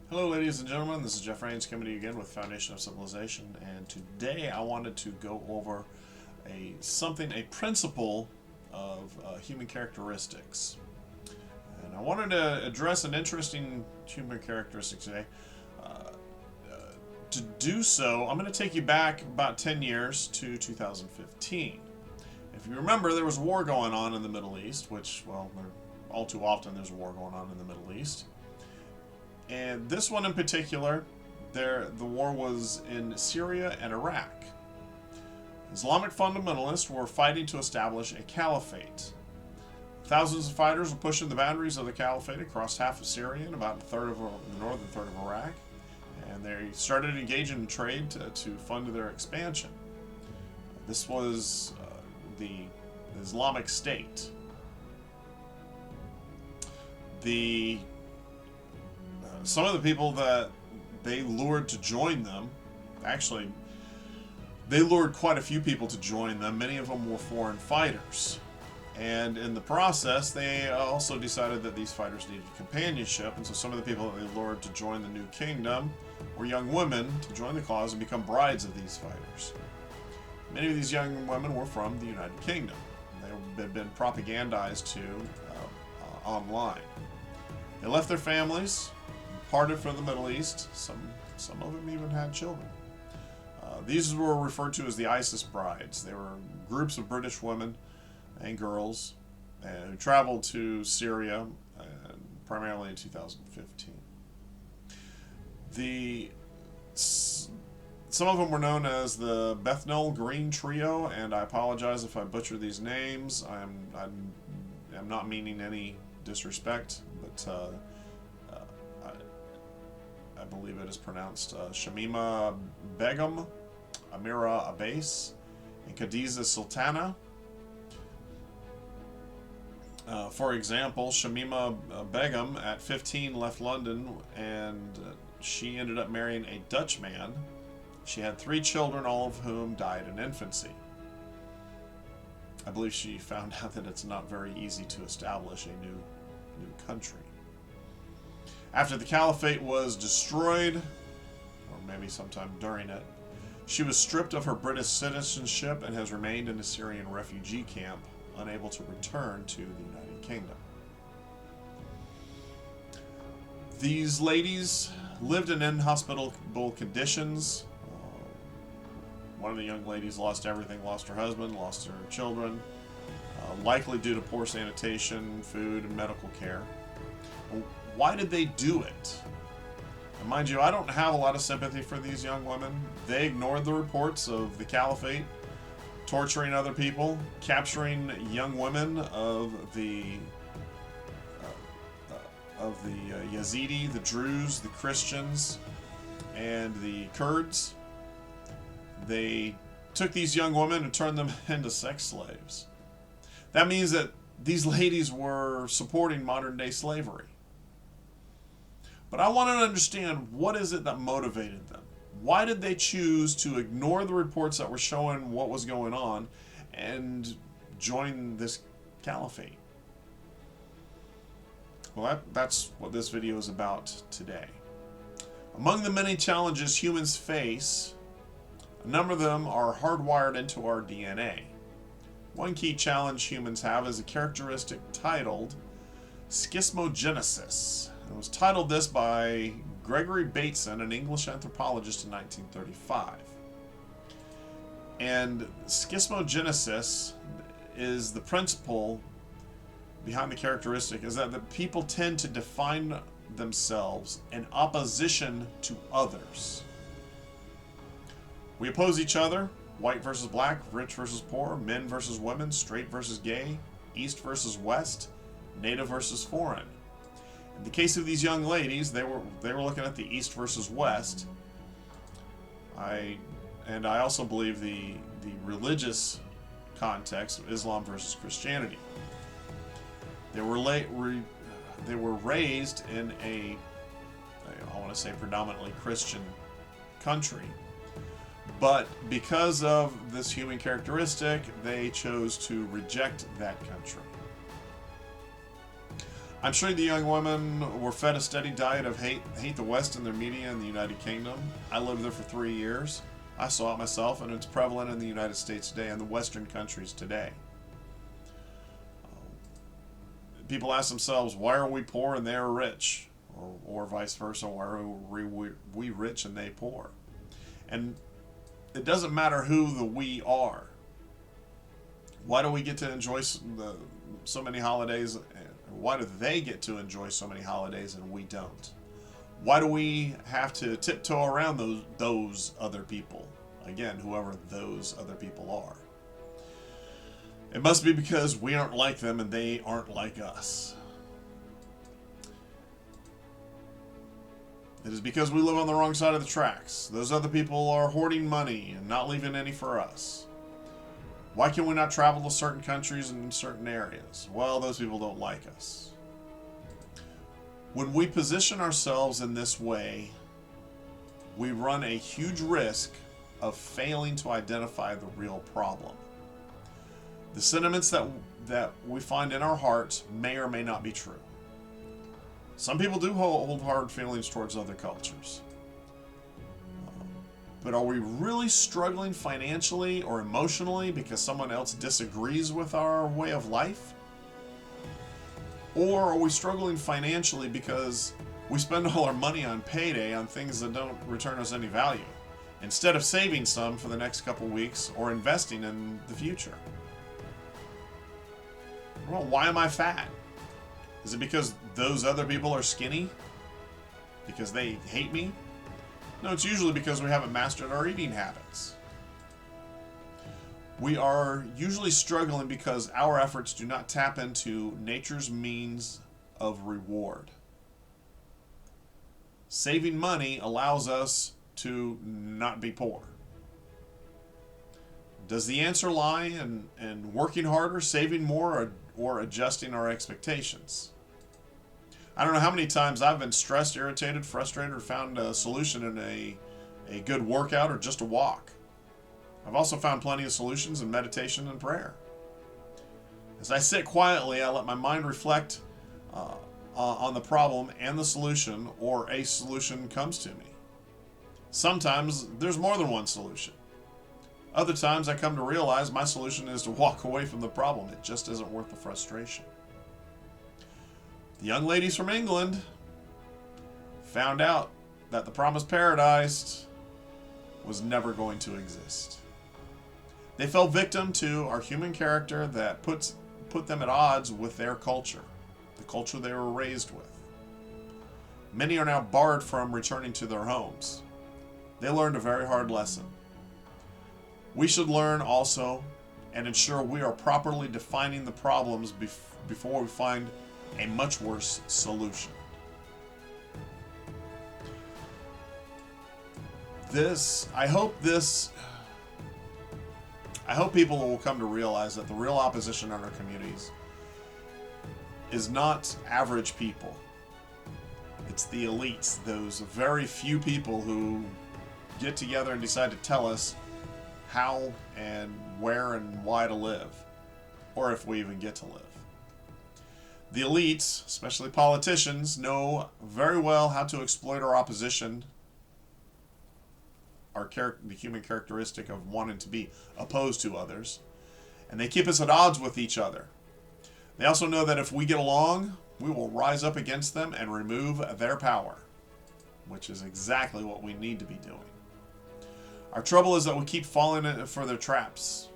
Hello ladies and gentlemen, this is Jeff Rains coming to you again with Foundation of Civilization, and today I wanted to go over a principle of human characteristics. And I wanted to address an interesting human characteristic today. To do so, I'm going to take you back about 10 years to 2015. If you remember, there was a war going on in the Middle East, which, well, all too often there's a war going on in the Middle East. And this one in particular, the war was in Syria and Iraq. Islamic fundamentalists were fighting to establish a caliphate. Thousands of fighters were pushing the boundaries of the caliphate across half of Syria and about a third of the northern third of Iraq. And they started engaging in trade to fund their expansion. This was the Islamic State. Some of the people that they lured to join them, actually, they lured quite a few people to join them. Many of them were foreign fighters. And in the process, they also decided that these fighters needed companionship. And so some of the people that they lured to join the new kingdom were young women to join the cause and become brides of these fighters. Many of these young women were from the United Kingdom. They had been propagandized to online. They left their families, departed for the Middle East. Some of them even had children. These were referred to as the ISIS brides. They were groups of British women and girls who traveled to Syria primarily in 2015. Some of them were known as the Bethnal Green Trio, and I apologize if I butcher these names. I'm not meaning any disrespect, but I believe it is pronounced Shamima Begum, Amira Abbas, and Khadija Sultana. For example, Shamima Begum at 15 left London, and she ended up marrying a Dutch man. She had 3 children, all of whom died in infancy. I believe she found out that it's not very easy to establish a new country. After the caliphate was destroyed, or maybe sometime during it, she was stripped of her British citizenship and has remained in a Syrian refugee camp, unable to return to the United Kingdom. These ladies lived in inhospitable conditions. One of the young ladies lost everything, lost her husband, lost her children, likely due to poor sanitation, food, and medical care. Why did they do it? And mind you, I don't have a lot of sympathy for these young women. They ignored the reports of the caliphate torturing other people, capturing young women of the Yazidi, the Druze, the Christians, and the Kurds. They took these young women and turned them into sex slaves. That means that these ladies were supporting modern-day slavery. But I want to understand, what is it that motivated them? Why did they choose to ignore the reports that were showing what was going on and join this caliphate? Well, that's what this video is about today. Among the many challenges humans face, a number of them are hardwired into our DNA. One key challenge humans have is a characteristic titled schismogenesis. It was titled this by Gregory Bateson, an English anthropologist, in 1935. And schismogenesis is the principle behind the characteristic, is that the people tend to define themselves in opposition to others. We oppose each other: white versus black, rich versus poor, men versus women, straight versus gay, east versus west, native versus foreign. In the case of these young ladies, they were looking at the east versus west. I also believe the religious context of Islam versus Christianity. They were raised in I want to say predominantly Christian country, but because of this human characteristic, they chose to reject that country. I'm sure the young women were fed a steady diet of hate the West and their media in the United Kingdom. I lived there for 3 years. I saw it myself, and it's prevalent in the United States today and the Western countries today. People ask themselves, why are we poor and they are rich? Or vice versa, why are we rich and they poor? And it doesn't matter who the we are. Why do we get to enjoy so many holidays? Why do they get to enjoy so many holidays and we don't? Why do we have to tiptoe around those other people? Again, whoever those other people are. It must be because we aren't like them and they aren't like us. It is because we live on the wrong side of the tracks. Those other people are hoarding money and not leaving any for us. Why can we not travel to certain countries and certain areas? Well, those people don't like us. When we position ourselves in this way, we run a huge risk of failing to identify the real problem. The sentiments that we find in our hearts may or may not be true. Some people do hold hard feelings towards other cultures. But are we really struggling financially or emotionally because someone else disagrees with our way of life? Or are we struggling financially because we spend all our money on payday on things that don't return us any value, instead of saving some for the next couple weeks or investing in the future? Well, why am I fat? Is it because those other people are skinny? Because they hate me? No, it's usually because we haven't mastered our eating habits. We are usually struggling because our efforts do not tap into nature's means of reward. Saving money allows us to not be poor. Does the answer lie in working harder, saving more, or adjusting our expectations? I don't know how many times I've been stressed, irritated, frustrated, or found a solution in a good workout or just a walk. I've also found plenty of solutions in meditation and prayer. As I sit quietly, I let my mind reflect on the problem and the solution, or a solution comes to me. Sometimes there's more than one solution. Other times I come to realize my solution is to walk away from the problem. It just isn't worth the frustration. The young ladies from England found out that the promised paradise was never going to exist. They fell victim to our human character that put them at odds with their culture, the culture they were raised with. Many are now barred from returning to their homes. They learned a very hard lesson. We should learn also and ensure we are properly defining the problems before we find a much worse solution. I hope people will come to realize that the real opposition in our communities is not average people. It's the elites, those very few people who get together and decide to tell us how and where and why to live, or if we even get to live. The elites, especially politicians, know very well how to exploit our opposition, the human characteristic of wanting to be opposed to others, and they keep us at odds with each other. They also know that if we get along, we will rise up against them and remove their power, which is exactly what we need to be doing. Our trouble is that we keep falling for their traps.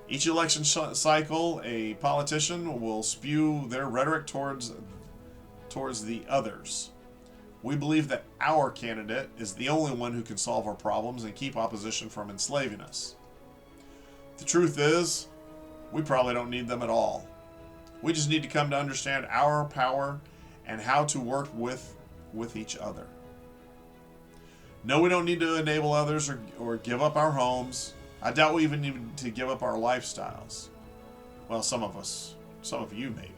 Each election cycle, a politician will spew their rhetoric towards the others. We believe that our candidate is the only one who can solve our problems and keep opposition from enslaving us. The truth is, we probably don't need them at all. We just need to come to understand our power and how to work with each other. No, we don't need to enable others or give up our homes. I doubt we even need to give up our lifestyles. Well, some of you maybe.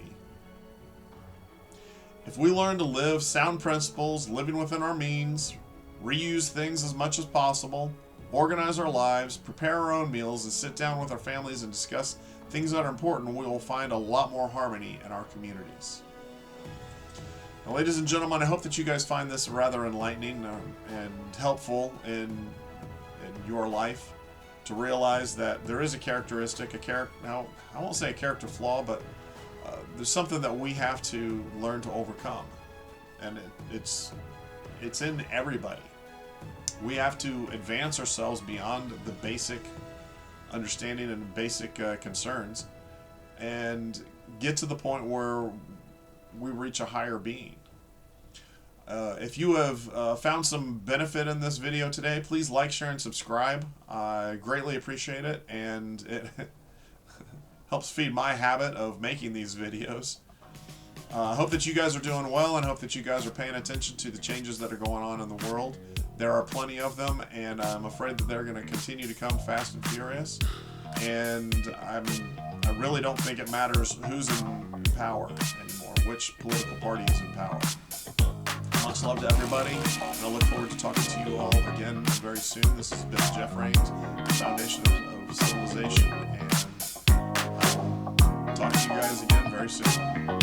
If we learn to live sound principles, living within our means, reuse things as much as possible, organize our lives, prepare our own meals, and sit down with our families and discuss things that are important, we will find a lot more harmony in our communities. Well, ladies and gentlemen, I hope that you guys find this rather enlightening and helpful in your life to realize that there is a characteristic, now I won't say a character flaw, but there's something that we have to learn to overcome, and it's in everybody. We have to advance ourselves beyond the basic understanding and basic concerns, and get to the point where we reach a higher being. If you have found some benefit in this video today, please like, share, and subscribe. I greatly appreciate it, and it helps feed my habit of making these videos. I hope that you guys are doing well, and hope that you guys are paying attention to the changes that are going on in the world. There are plenty of them, and I'm afraid that they're going to continue to come fast and furious. And I really don't think it matters who's in power anymore, which political party is in power. Much love to everybody, and I look forward to talking to you all again very soon. This has been Jeff Rains, Foundation of Civilization, and I will talk to you guys again very soon.